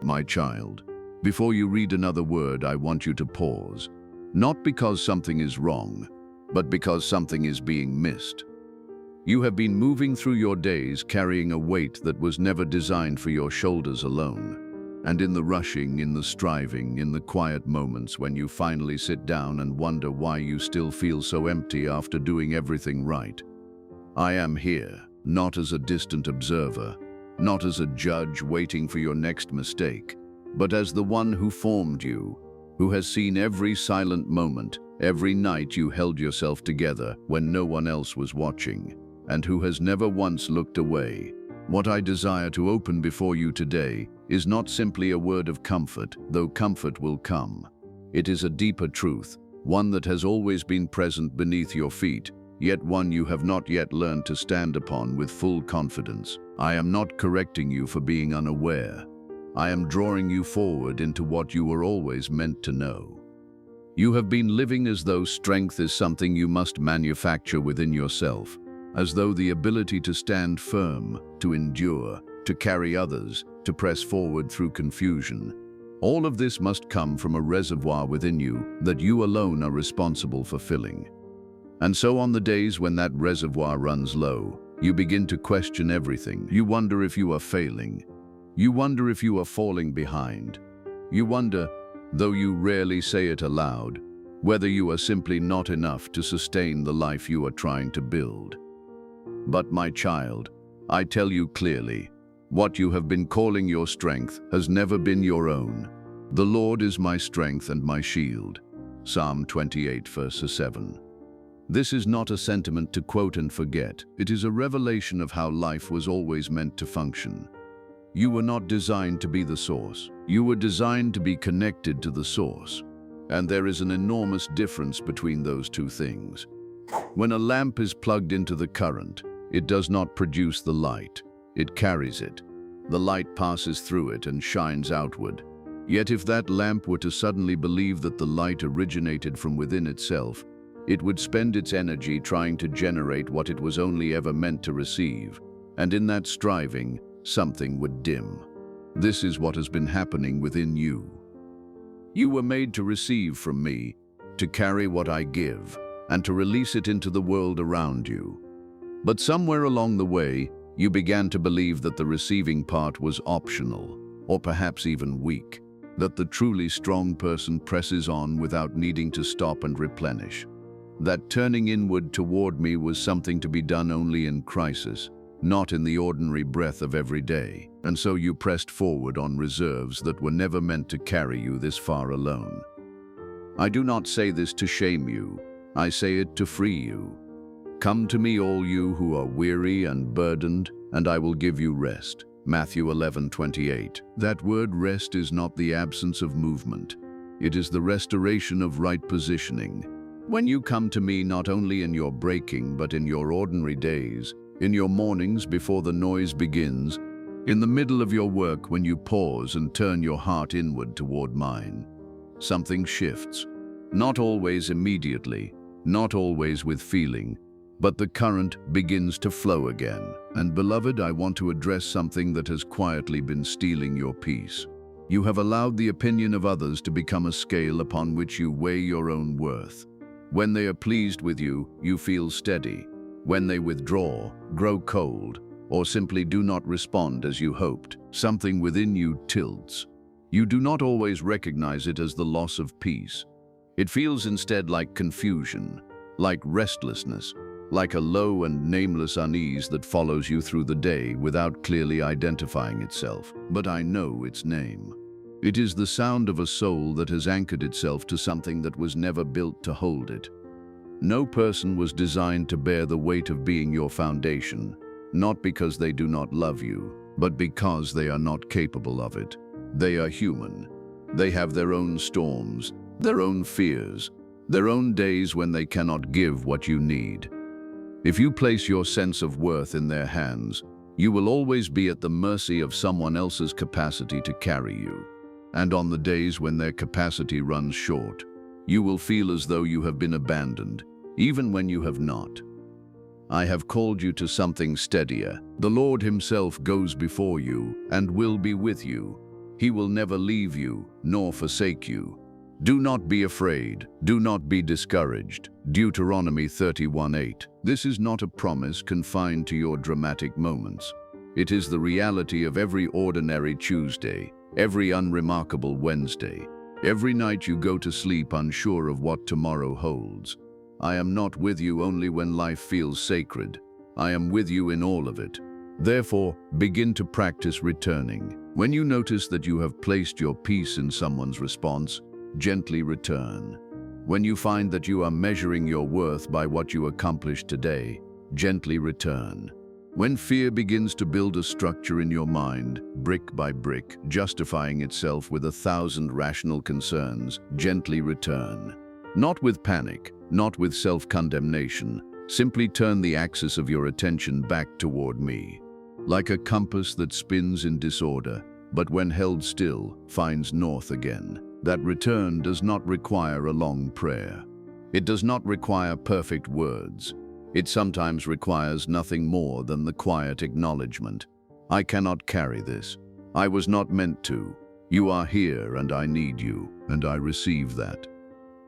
My child, before you read another word, I want you to pause. Not because something is wrong, but because something is being missed. You have been moving through your days carrying a weight that was never designed for your shoulders alone. And in the rushing, in the striving, in the quiet moments when you finally sit down and wonder why you still feel so empty after doing everything right, I am here, not as a distant observer, not as a judge waiting for your next mistake, but as the one who formed you, who has seen every silent moment, every night you held yourself together when no one else was watching, and who has never once looked away. What I desire to open before you today is not simply a word of comfort, though comfort will come. It is a deeper truth, one that has always been present beneath your feet, yet one you have not yet learned to stand upon with full confidence. I am not correcting you for being unaware. I am drawing you forward into what you were always meant to know. You have been living as though strength is something you must manufacture within yourself, as though the ability to stand firm, to endure, to carry others, to press forward through confusion. All of this must come from a reservoir within you that you alone are responsible for filling. And so on the days when that reservoir runs low, you begin to question everything. You wonder if you are failing. You wonder if you are falling behind. You wonder, though you rarely say it aloud, whether you are simply not enough to sustain the life you are trying to build. But my child, I tell you clearly, what you have been calling your strength has never been your own. The Lord is my strength and my shield. Psalm 28 verse 7. This is not a sentiment to quote and forget. It is a revelation of how life was always meant to function. You were not designed to be the source. You were designed to be connected to the source. And there is an enormous difference between those two things. When a lamp is plugged into the current, it does not produce the light. It carries it. The light passes through it and shines outward. Yet if that lamp were to suddenly believe that the light originated from within itself, it would spend its energy trying to generate what it was only ever meant to receive. And in that striving, something would dim. This is what has been happening within you. You were made to receive from me, to carry what I give, and to release it into the world around you. But somewhere along the way, you began to believe that the receiving part was optional, or perhaps even weak, that the truly strong person presses on without needing to stop and replenish. That turning inward toward me was something to be done only in crisis, not in the ordinary breath of every day. And so you pressed forward on reserves that were never meant to carry you this far alone. I do not say this to shame you. I say it to free you. Come to me, all you who are weary and burdened, and I will give you rest. Matthew 11:28. That word rest is not the absence of movement. It is the restoration of right positioning. When you come to me not only in your breaking, but in your ordinary days, in your mornings before the noise begins, in the middle of your work when you pause and turn your heart inward toward mine, something shifts. Not always immediately, not always with feeling, but the current begins to flow again. And beloved, I want to address something that has quietly been stealing your peace. You have allowed the opinion of others to become a scale upon which you weigh your own worth. When they are pleased with you, you feel steady. When they withdraw, grow cold, or simply do not respond as you hoped, something within you tilts. You do not always recognize it as the loss of peace. It feels instead like confusion, like restlessness, like a low and nameless unease that follows you through the day without clearly identifying itself. But I know its name. It is the sound of a soul that has anchored itself to something that was never built to hold it. No person was designed to bear the weight of being your foundation, not because they do not love you, but because they are not capable of it. They are human. They have their own storms, their own fears, their own days when they cannot give what you need. If you place your sense of worth in their hands, you will always be at the mercy of someone else's capacity to carry you. And on the days when their capacity runs short, you will feel as though you have been abandoned, even when you have not. I have called you to something steadier. The Lord Himself goes before you and will be with you. He will never leave you, nor forsake you. Do not be afraid. Do not be discouraged. Deuteronomy 31:8. This is not a promise confined to your dramatic moments. It is the reality of every ordinary Tuesday, every unremarkable Wednesday, every night you go to sleep unsure of what tomorrow holds. I am not with you only when life feels sacred. I am with you in all of it. Therefore, begin to practice returning. When you notice that you have placed your peace in someone's response, gently return. When you find that you are measuring your worth by what you accomplished today, gently return. When fear begins to build a structure in your mind, brick by brick, justifying itself with 1,000 rational concerns, gently return. Not with panic, not with self-condemnation. Simply turn the axis of your attention back toward me. Like a compass that spins in disorder, but when held still, finds north again. That return does not require a long prayer. It does not require perfect words. It sometimes requires nothing more than the quiet acknowledgement. I cannot carry this. I was not meant to. You are here and I need you, and I receive that.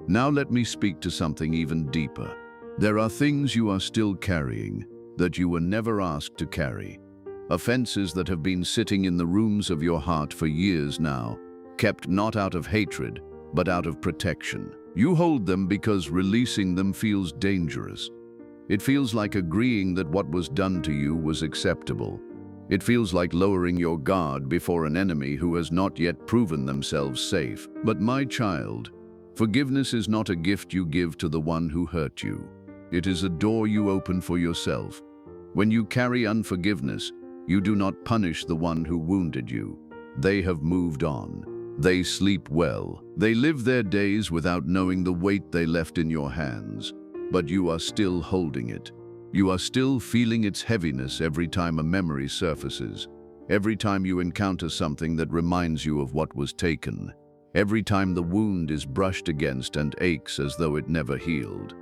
Now let me speak to something even deeper. There are things you are still carrying that you were never asked to carry. Offenses that have been sitting in the rooms of your heart for years now, kept not out of hatred, but out of protection. You hold them because releasing them feels dangerous. It feels like agreeing that what was done to you was acceptable. It feels like lowering your guard before an enemy who has not yet proven themselves safe. But my child, forgiveness is not a gift you give to the one who hurt you. It is a door you open for yourself. When you carry unforgiveness, you do not punish the one who wounded you. They have moved on. They sleep well. They live their days without knowing the weight they left in your hands. But you are still holding it. You are still feeling its heaviness every time a memory surfaces, every time you encounter something that reminds you of what was taken, every time the wound is brushed against and aches as though it never healed.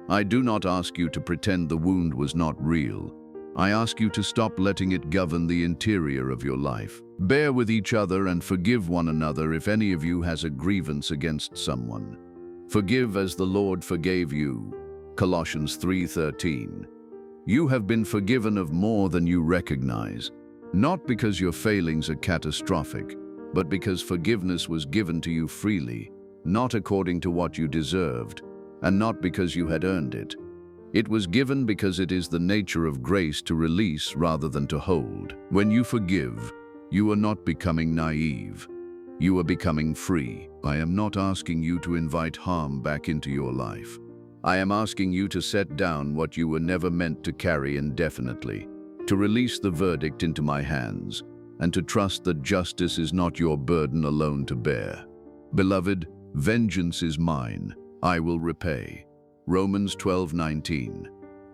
I do not ask you to pretend the wound was not real. I ask you to stop letting it govern the interior of your life. Bear with each other and forgive one another if any of you has a grievance against someone. Forgive as the Lord forgave you. Colossians 3:13. You have been forgiven of more than you recognize, not because your failings are catastrophic, but because forgiveness was given to you freely, not according to what you deserved, and not because you had earned it. It was given because it is the nature of grace to release rather than to hold. When you forgive, you are not becoming naive. You are becoming free. I am not asking you to invite harm back into your life. I am asking you to set down what you were never meant to carry indefinitely, to release the verdict into my hands, and to trust that justice is not your burden alone to bear. Beloved, vengeance is mine. I will repay. Romans 12:19.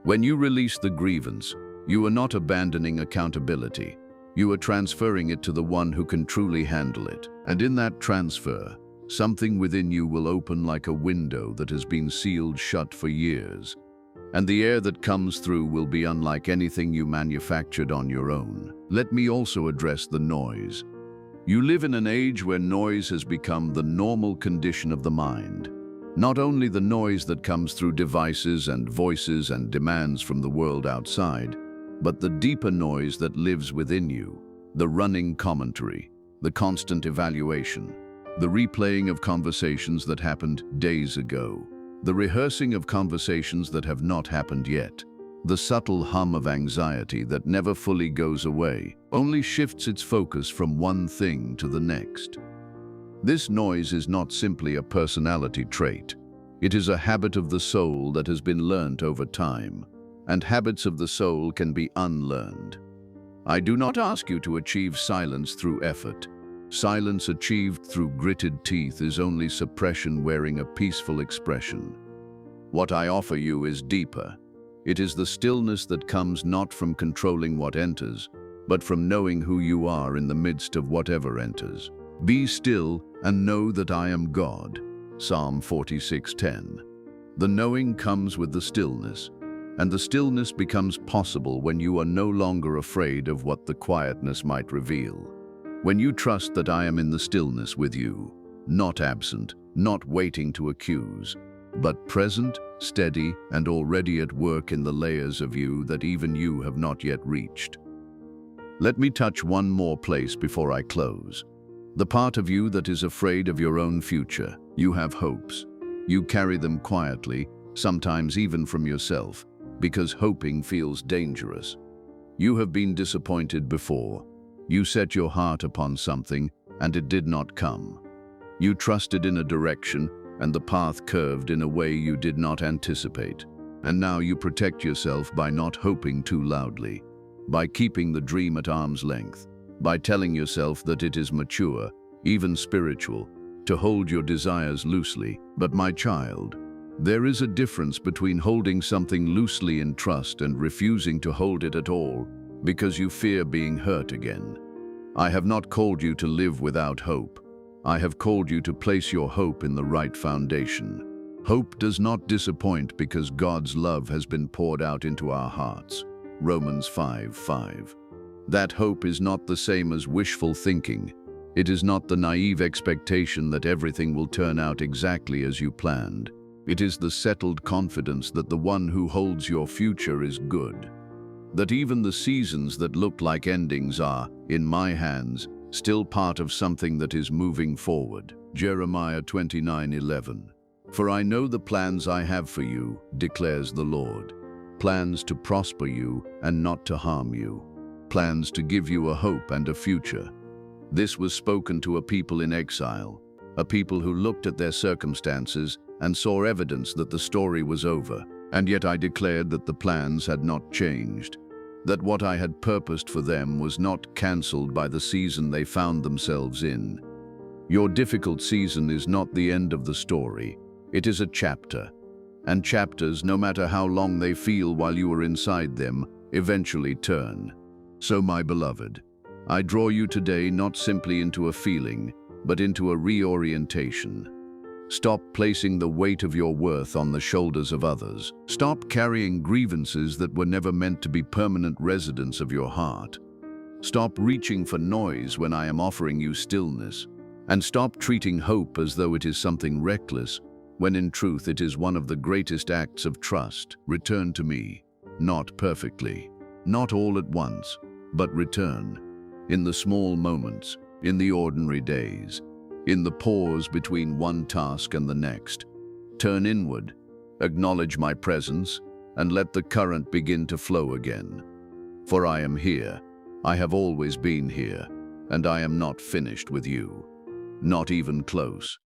When you release the grievance, you are not abandoning accountability. You are transferring it to the one who can truly handle it. And in that transfer, something within you will open like a window that has been sealed shut for years. And the air that comes through will be unlike anything you manufactured on your own. Let me also address the noise. You live in an age where noise has become the normal condition of the mind. Not only the noise that comes through devices and voices and demands from the world outside, but the deeper noise that lives within you, the running commentary, the constant evaluation, the replaying of conversations that happened days ago, the rehearsing of conversations that have not happened yet, the subtle hum of anxiety that never fully goes away, only shifts its focus from one thing to the next. This noise is not simply a personality trait. It is a habit of the soul that has been learnt over time, and habits of the soul can be unlearned. I do not ask you to achieve silence through effort. Silence achieved through gritted teeth is only suppression wearing a peaceful expression. What I offer you is deeper. It is the stillness that comes not from controlling what enters, but from knowing who you are in the midst of whatever enters. Be still and know that I am God. Psalm 46:10. The knowing comes with the stillness, and the stillness becomes possible when you are no longer afraid of what the quietness might reveal. When you trust that I am in the stillness with you, not absent, not waiting to accuse, but present, steady, and already at work in the layers of you that even you have not yet reached. Let me touch one more place before I close. The part of you that is afraid of your own future. You have hopes. You carry them quietly, sometimes even from yourself, because hoping feels dangerous. You have been disappointed before. You set your heart upon something, and it did not come. You trusted in a direction, and the path curved in a way you did not anticipate. And now you protect yourself by not hoping too loudly, by keeping the dream at arm's length, by telling yourself that it is mature, even spiritual, to hold your desires loosely. But my child, there is a difference between holding something loosely in trust and refusing to hold it at all because you fear being hurt again. I have not called you to live without hope. I have called you to place your hope in the right foundation. Hope does not disappoint because God's love has been poured out into our hearts. Romans 5:5. That hope is not the same as wishful thinking. It is not the naive expectation that everything will turn out exactly as you planned. It is the settled confidence that the one who holds your future is good. That even the seasons that look like endings are, in my hands, still part of something that is moving forward. Jeremiah 29:11. For I know the plans I have for you, declares the Lord. Plans to prosper you and not to harm you. Plans to give you a hope and a future. This was spoken to a people in exile, a people who looked at their circumstances and saw evidence that the story was over. And yet I declared that the plans had not changed, that what I had purposed for them was not cancelled by the season they found themselves in. Your difficult season is not the end of the story. It is a chapter. And chapters, no matter how long they feel while you are inside them, eventually turn. So, my beloved, I draw you today not simply into a feeling, but into a reorientation. Stop placing the weight of your worth on the shoulders of others. Stop carrying grievances that were never meant to be permanent residents of your heart. Stop reaching for noise when I am offering you stillness. And stop treating hope as though it is something reckless, when in truth it is one of the greatest acts of trust. Return to me, not perfectly, not all at once, but return. In the small moments, in the ordinary days, in the pause between one task and the next. Turn inward, acknowledge my presence, and let the current begin to flow again. For I am here, I have always been here, and I am not finished with you. Not even close.